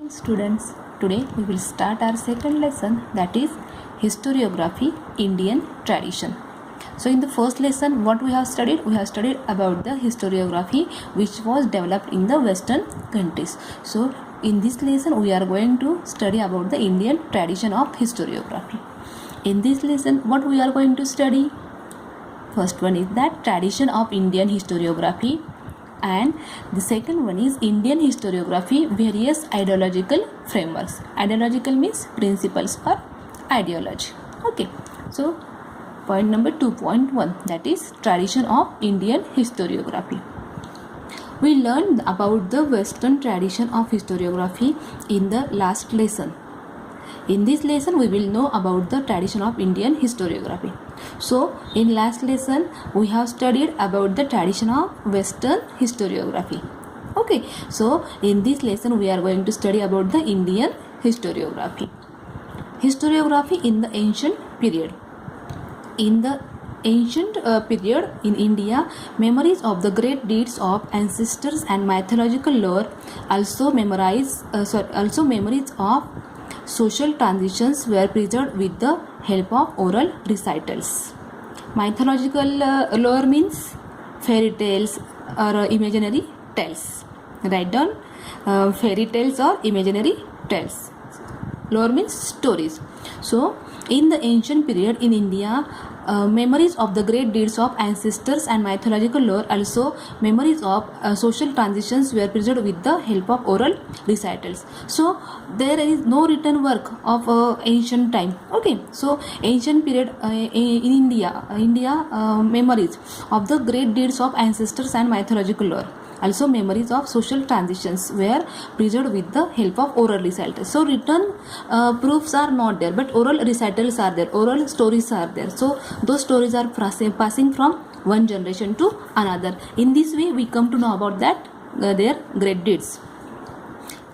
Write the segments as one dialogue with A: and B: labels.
A: Students, today we will start our second lesson, that is historiography, Indian tradition. So in the first lesson what we have studied about the historiography which was developed in the western countries. So in this lesson we are going to study about the Indian tradition of historiography. In this lesson what we are going to study, first one is that tradition of Indian historiography, and the second one is Indian historiography, various ideological frameworks. Ideological means principles or ideology. Okay, so point number 2.1, that is tradition of Indian historiography. We learned about the western tradition of historiography in the last lesson. In this lesson we will know about the tradition of Indian historiography. So in last lesson we have studied about the tradition of western historiography. Okay, so in this lesson we are going to study about the Indian historiography. Historiography in the ancient period. In the ancient period in India, memories of the great deeds of ancestors and mythological lore, also memories of social transitions were preserved with the help of oral recitals. Mythological lore means fairy tales or imaginary tales. Write down fairy tales or imaginary tales. Lore means stories. So in the ancient period in India, memories of the great deeds of ancestors and mythological lore, also memories of social transitions were preserved with the help of oral recitals. So there is no written work of ancient time. Okay, so ancient period in India memories of the great deeds of ancestors and mythological lore, also memories of social transitions were preserved with the help of oral recitals. So written proofs are not there, but oral recitals are there, oral stories are there. So those stories are passing from one generation to another. In this way we come to know about that their great deeds.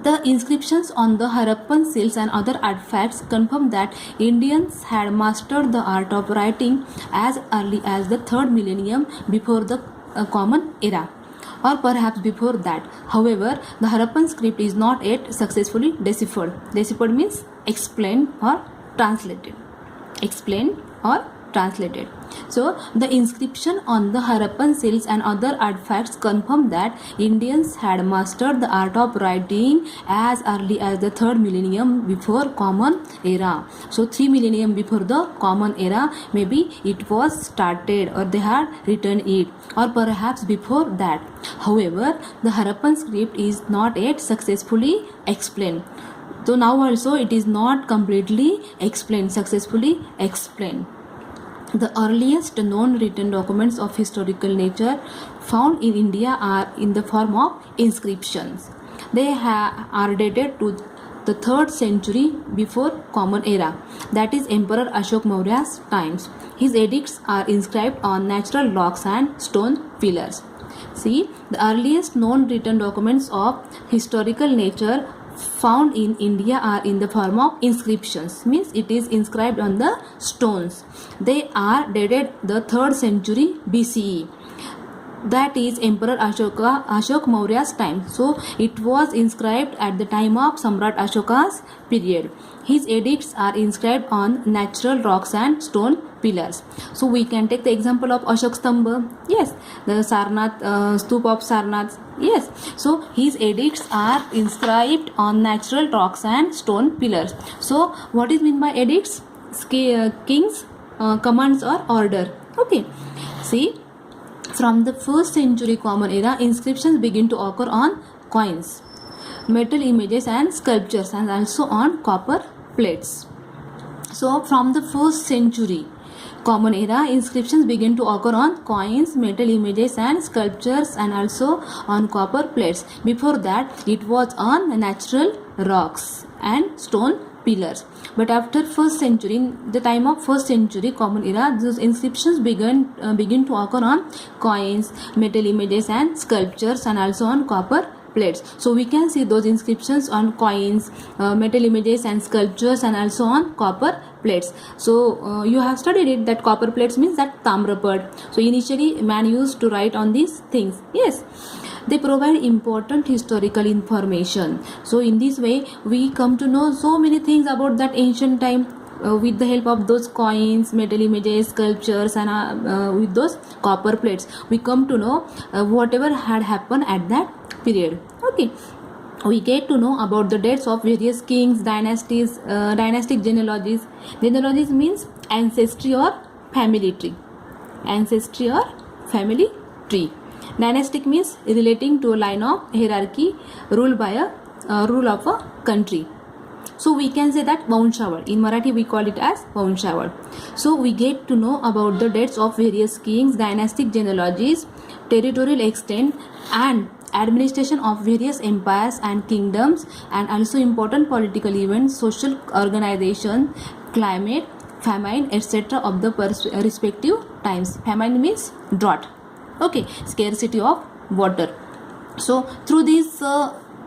A: The inscriptions on the Harappan seals and other artifacts confirm that Indians had mastered the art of writing as early as the 3rd millennium before the Common Era, or perhaps before that. However, the Harappan script is not yet successfully deciphered. Deciphered means explained or translated. Explained or translated. So the inscription on the Harappan seals and other artifacts confirm that Indians had mastered the art of writing as early as the 3rd millennium before Common Era. So 3 millennium before the Common Era, maybe it was started or they had written it, or perhaps before that. However, the Harappan script is not yet successfully explained. So now also it is not completely explained, successfully explained. The earliest known written documents of historical nature found in India are in the form of inscriptions. They are dated to the 3rd century before Common Era, that is Emperor Ashok Maurya's times. His edicts are inscribed on natural rocks and stone pillars. See, the earliest known written documents of historical nature found in India are in the form of inscriptions, means it is inscribed on the stones. They are dated the 3rd century BCE, that is Emperor Ashok Maurya's time. So it was inscribed at the time of Samrat Ashoka's period. His edicts are inscribed on natural rocks and stone pillars. So we can take the example of Ashok Stambha. Yes, the Sarnath Stupa of Sarnath. Yes, so his edicts are inscribed on natural rocks and stone pillars. So what is meant by edicts? King's commands or order. Okay, see, from the 1st century Common Era, inscriptions begin to occur on coins, metal images and sculptures, and also on copper plates. So from the 1st century Common Era, inscriptions begin to occur on coins, metal images and sculptures, and also on copper plates. Before that it was on natural rocks and stone pillars. But after 1st century, in the time of 1st century Common Era, those inscriptions begin to occur on coins, metal images and sculptures, and also on copper plates. So we can see those inscriptions on coins, metal images and sculptures, and also on copper plates. So you have studied it, that copper plates means that tamrapad. So initially man used to write on these things. Yes, They provide important historical information. So in this way we come to know so many things about that ancient time with the help of those coins, metal images, sculptures, and with those copper plates we come to know whatever had happened at that period. Okay, we get to know about the dates of various kings, dynasties, dynastic genealogies. Genealogies means ancestry or family tree. Ancestry or family tree. Dynastic means relating to a line of hierarchy ruled by a rule of a country. So we can say that Vanshawal. In Marathi we call it as Vanshawal. So we get to know about the dates of various kings, dynastic genealogies, territorial extent, and administration of various empires and kingdoms, and also important political events, social organization, climate, famine, etc. of the respective times. Famine means drought. Okay, scarcity of water. So through these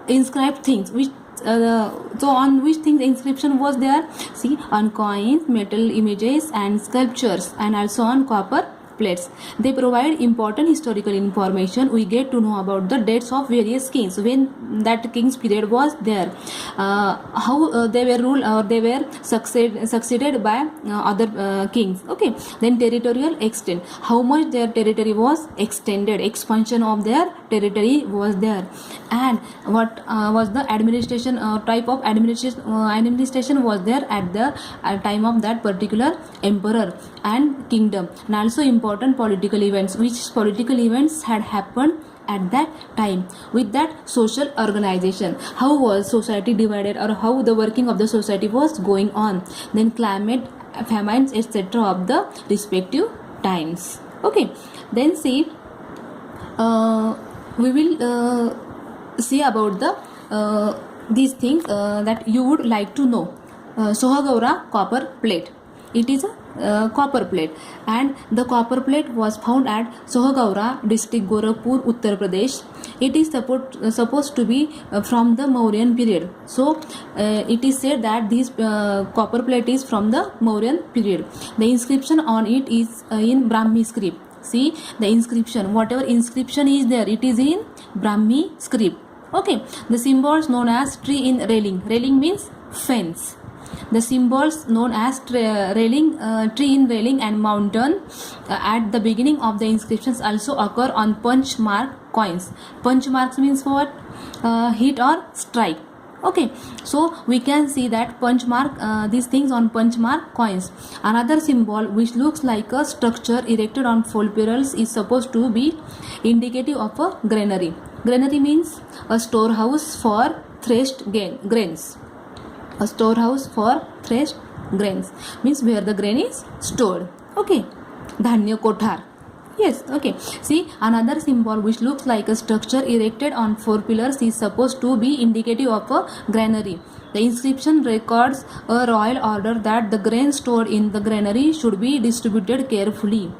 A: inscribed things, which so on which things inscription was there? See, on coins, metal images, and sculptures, and also on copper plates. They provide important historical information. We get to know about the dates of various kings, when that king's period was there, how they were ruled or they were succeeded by other kings. Okay, then territorial extent, how much their territory was extended, expansion of their territory was there, and what was the administration type of administration was there at the time of that particular emperor and kingdom, and also important political events, which political events had happened at that time. With that, social organization, how was society divided or how the working of the society was going on. Then climate, famines, etc. of the respective times. Okay, then see, we will see about the these things that you would like to know. Sohagaura copper plate. It is a copper plate, and the copper plate was found at Sohagaura district, Gorakhpur, Uttar Pradesh. It is supposed to be from the Mauryan period. So it is said that this copper plate is from the Mauryan period. The inscription on it is in Brahmi script. See the inscription, whatever inscription is there, it is in Brahmi script. Okay, the symbols known as tree in railing. Railing means fence. The symbols known as railing, tree in railing, and mountain at the beginning of the inscriptions also occur on punch mark coins. Punch marks means what? Hit or strike. Okay, so we can see that punch mark, these things on punch mark coins. Another symbol which looks like a structure erected on four pillars is supposed to be indicative of a granary. Granary means a storehouse for threshed grains. A storehouse for threshed grains means where the grain is stored. Okay, dhanya kothar. Yes, okay. See, another symbol which looks like a structure erected on four pillars is supposed to be indicative of a granary. The inscription records a royal order that the grain stored in the granary should be distributed carefully.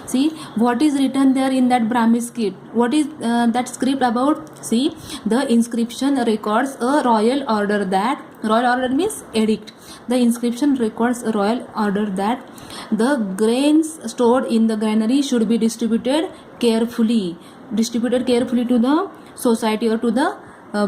A: See what is written there in that Brahmi script. What is that script about? See, the inscription records a royal order that, royal order means edict. The inscription records a royal order that the grains stored in the granary should be distributed carefully to the society or to the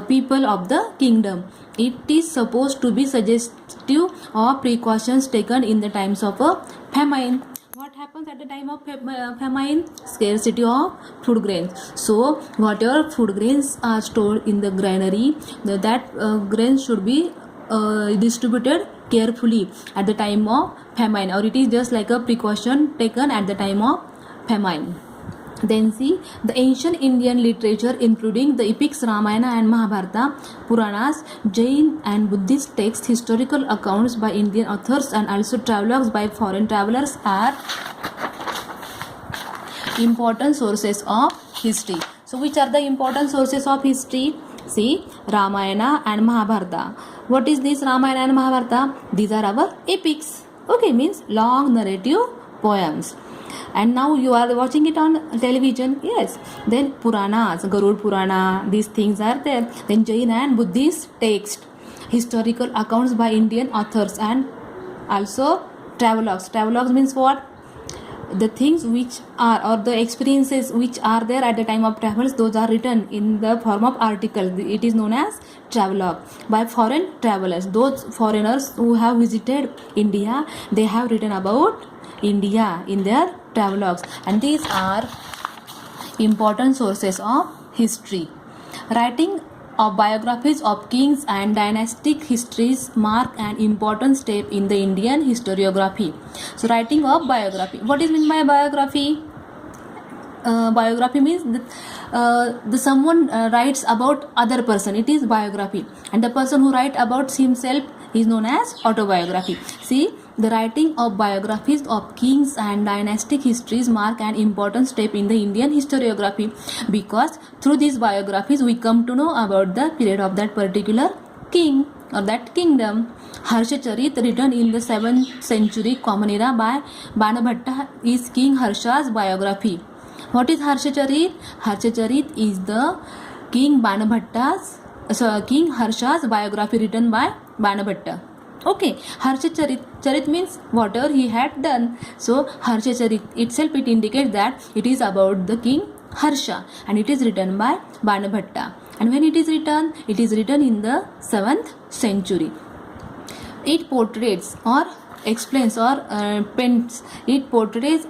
A: people of the kingdom. It is supposed to be suggestive of precautions taken in the times of a famine. What happens at the time of famine? Scarcity of food grains. So whatever food grains are stored in the granary, that grains should be distributed carefully at the time of famine, or it is just like a precaution taken at the time of famine. Then see, the ancient Indian literature including the epics Ramayana and Mahabharata, Puranas, Jain and Buddhist texts, historical accounts by Indian authors, and also travelogues by foreign travelers are important sources of history. So which are the important sources of history? See, Ramayana and Mahabharata. What is this Ramayana and Mahabharata? These are our epics. Okay, means long narrative poems. And now you are watching it on television. Yes. Then Puranas, Garud Purana, these things are there. Then Jain and Buddhist text, historical accounts by Indian authors, and also travelogues. Travelogues means what? the things which are, or the experiences which are there at the time of travels, those are written in the form of article. It is known as travelogue by foreign travelers. Those foreigners who have visited India, they have written about India in their travelogues, and these are important sources of history. Writing of biographies of kings and dynastic histories mark an important step in the Indian historiography. So writing of biography, what is meant by biography? Biography means the someone writes about other person, it is biography, and the person who write about himself is known as autobiography. See, the writing of biographies of kings and dynastic histories mark an important step in the Indian historiography, because through these biographies we come to know about the period of that particular king or that kingdom. Harshacharit, written in the 7th century Common Era by Banabhatta, is King Harsha's biography. What is Harshacharit? Harshacharit is the King King Harsha's biography written by Banabhatta. Okay, Harshacharit means whatever he had done. So Harshacharit itself, it indicates that it is about the King Harsha, and it is written by Banabhatta. And when it is written in the 7th century. It portrays or explains or paints. It portrays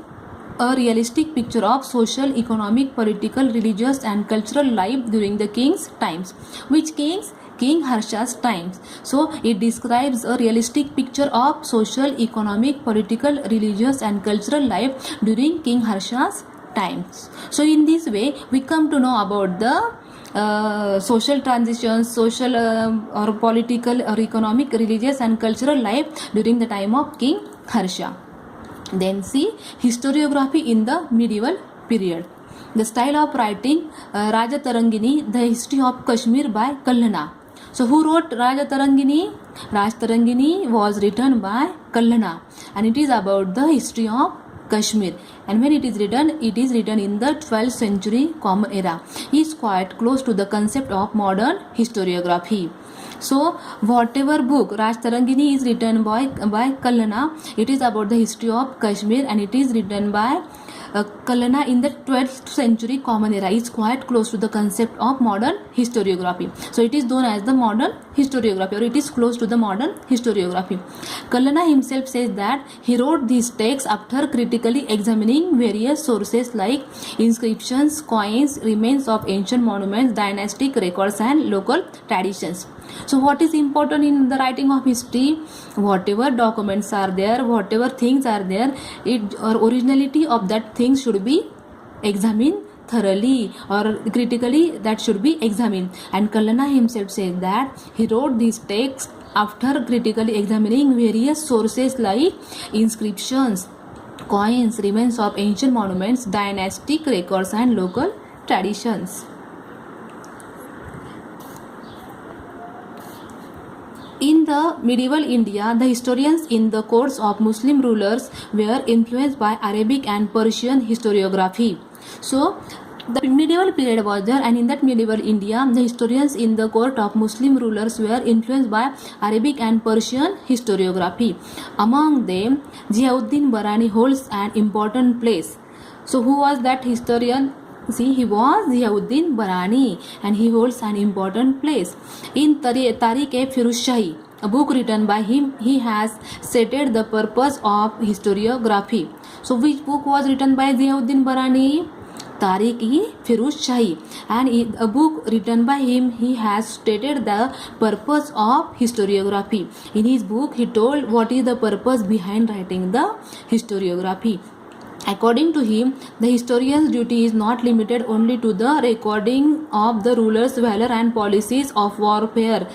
A: a realistic picture of social, economic, political, religious and cultural life during the king's times. Which kings? King Harsha's times. So it describes a realistic picture of social, economic, political, religious and cultural life during King Harsha's times. So in this way we come to know about the social transitions, social or political or economic, religious and cultural life during the time of King Harsha. Then see, historiography in the medieval period. The style of writing, Raja Tarangini, the history of Kashmir by Kallana. So who wrote Raja Tarangini? Raj Tarangini was written by Kallana, and it is about the history of Kashmir. And when it is written in the 12th century Common Era. It is quite close to the concept of modern historiography. So whatever book Raj Tarangini is written by Kallana, it is about the history of Kashmir, and it is written by Kallana in the 12th century Common Era. Is quite close to the concept of modern historiography. So it is known as the modern historiography, or it is close to the modern historiography. Kallana himself says that he wrote these texts after critically examining various sources like inscriptions, coins, remains of ancient monuments, dynastic records and local traditions. So what is important in the writing of history? Whatever documents are there, whatever things are there, it or originality of that thing should be examined thoroughly or critically, that should be examined. And Kallana himself says that he wrote these texts after critically examining various sources like inscriptions, coins, remains of ancient monuments, dynastic records and local traditions. In the medieval India, the historians in the courts of Muslim rulers were influenced by Arabic and Persian historiography. So, the medieval period was there, and in that medieval India, the historians in the court of Muslim rulers were influenced by Arabic and Persian historiography. Among them, Ziauddin Barani holds an important place. So, who was that historian? See, he was Ziauddin Barani, and he holds an important place. In Tariq-e-Firuzshahi, a book written by him, he has stated the purpose of historiography. So, which book was written by Ziauddin Barani? Tariq-e-Firuzshahi, and a book written by him, he has stated the purpose of historiography. In his book, he told what is the purpose behind writing the historiography. According to him, the historian's duty is not limited only to the recording of the ruler's valor and policies of welfare,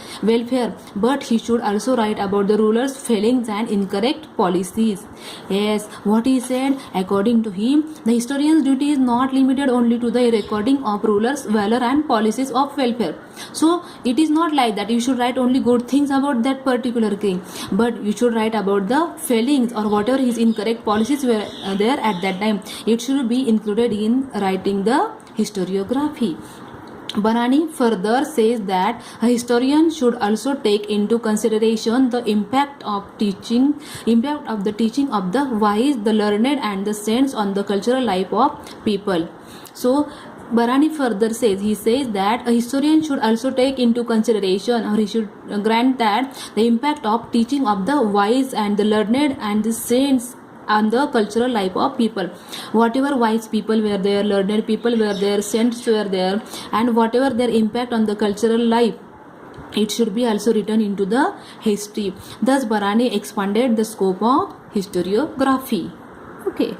A: but he should also write about the ruler's failings and incorrect policies. Yes, what he said, according to him, the historian's duty is not limited only to the recording of ruler's valor and policies of welfare. So, it is not like that you should write only good things about that particular king, but you should write about the failings or whatever his incorrect policies were there at that time. It should be included in writing the historiography. Barani further says that a historian should also take into consideration the impact of the teaching of the wise, the learned, and the saints on the cultural life of people. So Barani further says, he says that a historian should also take into consideration, or he should grant that the impact of teaching of the wise and the learned and the saints on the cultural life of people. Whatever wise people were there, learned people were there, saints were there, and whatever their impact on the cultural life, it should be also written into the history. Thus Barani expanded the scope of historiography. Okay.